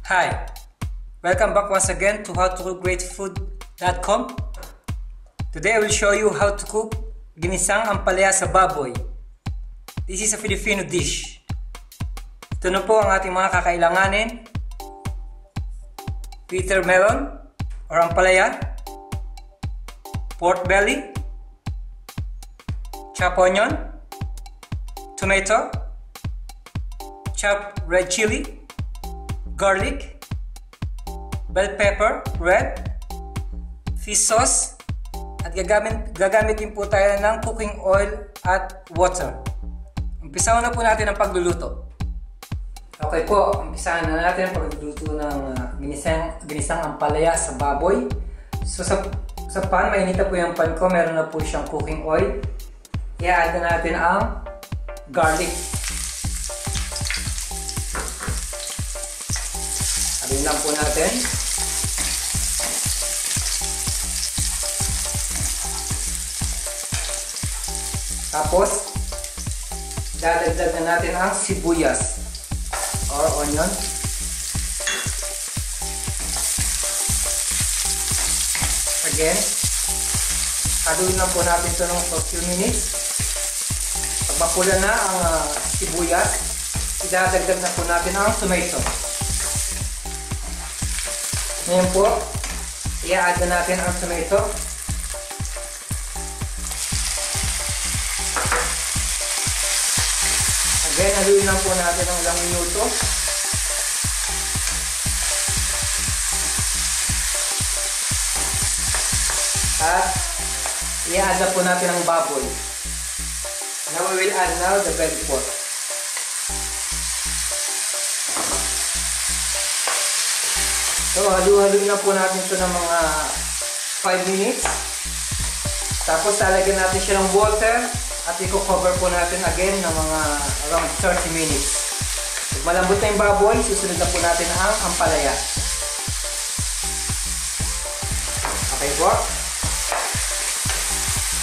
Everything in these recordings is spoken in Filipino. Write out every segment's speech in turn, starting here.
Hi, welcome back once again to howtocookgreatfood.com. Today I will show you how to cook ginisang ampalaya sa baboy. This is a Filipino dish. Ito na po ang ating mga kakailanganin. Bitter melon or ampalaya, pork belly, chopped onion, tomato, chopped red chili, garlic, bell pepper, red, fish sauce, at gagamit din po tayo ng cooking oil at water. Umpisahan na po natin ang pagluluto. Okay po, umpisahan na natin ang pagluluto ng ginisang ampalaya sa baboy. So sa pan, mainita po yung pan ko, meron na po siyang cooking oil. I-add na natin ang garlic. Add lang po natin. Tapos, dadagdag na natin ang sibuyas or onion. Again, haluin lang po natin ito ng for few minutes. Pag mapula na ang sibuyas, idadagdag na po natin ang tomato. Ngayon po, i-add na natin ang tomato. Again, haluin lang po natin ng ilang minuto. At i-add na po natin ang baboy. Now we will add now the belly pork. So, halu-haluin na po natin ito ng mga 5 minutes. Tapos, lalagyan natin siya ng water at i-cover po natin again ng mga around 30 minutes. Pag malambot na yung baboy, susunod na po natin ang ampalaya. Okay po?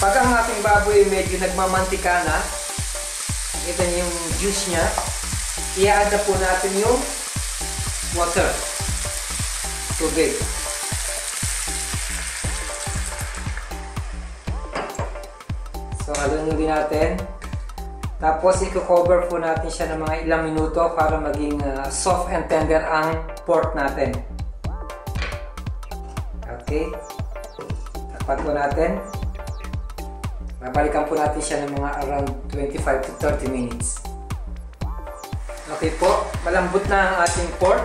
Pag ang ating baboy medyo nagmamantika na, ito yung juice niya, i-add na po natin yung water. Tubig. So, haluin din natin. Tapos, i-cover po natin siya ng mga ilang minuto para maging soft and tender ang pork natin. Okay. Tapat po natin. Babalikan po natin siya ng mga around 25 to 30 minutes. Okay po. Malambot na ang ating pork.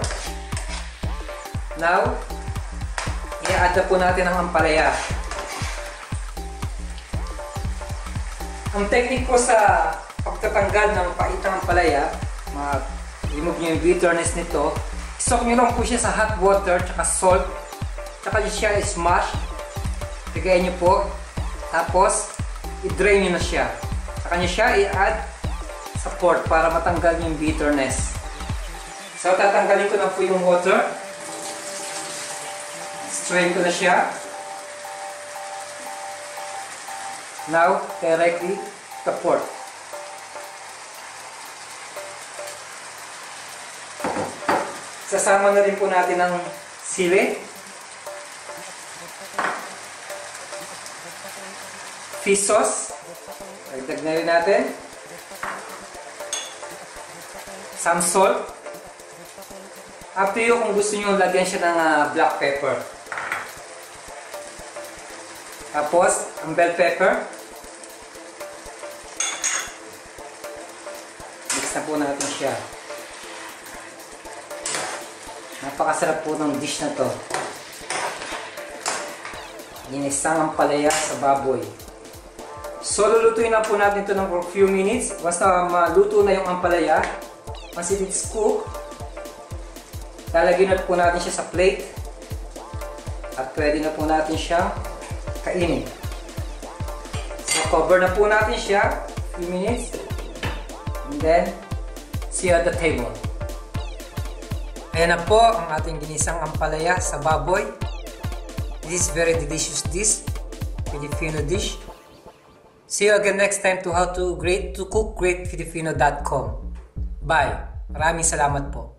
Now, i-add na po natin ang ampalaya. Ang technique po sa pagtatanggal ng paitang ampalaya, remove nyo yung bitterness nito, soak nyo lang po siya sa hot water, tsaka salt, tsaka siya smash, pigayin nyo po, tapos i-drain nyo na siya. Saka nyo siya i-add sa pork para matanggal yung bitterness. So, tatanggalin ko na po yung water. Strain ko na siya. Now, directly the pork. Sasama na rin po natin ang sili, fish sauce, dagdag na rin natin, some salt. Up to you kung gusto nyo lagyan siya ng black pepper. Tapos, ang bell pepper. Mix na po natin siya. Napakasarap po ng dish na to. Ginisang ampalaya sa baboy. So, lulutuin na po natin ito ng for few minutes. Basta maluto na yung ampalaya, once it's cooked, lalagyan na po natin siya sa plate. At pwede na po natin siyang kainin. So, cover na po natin siya, few minutes, and then see you at the table. Ayan na po ang ating ginisang ampalaya sa baboy. This is very delicious dish, Filipino dish. See you again next time to howtocookgreatfilipino.com. Bye! Maraming salamat po.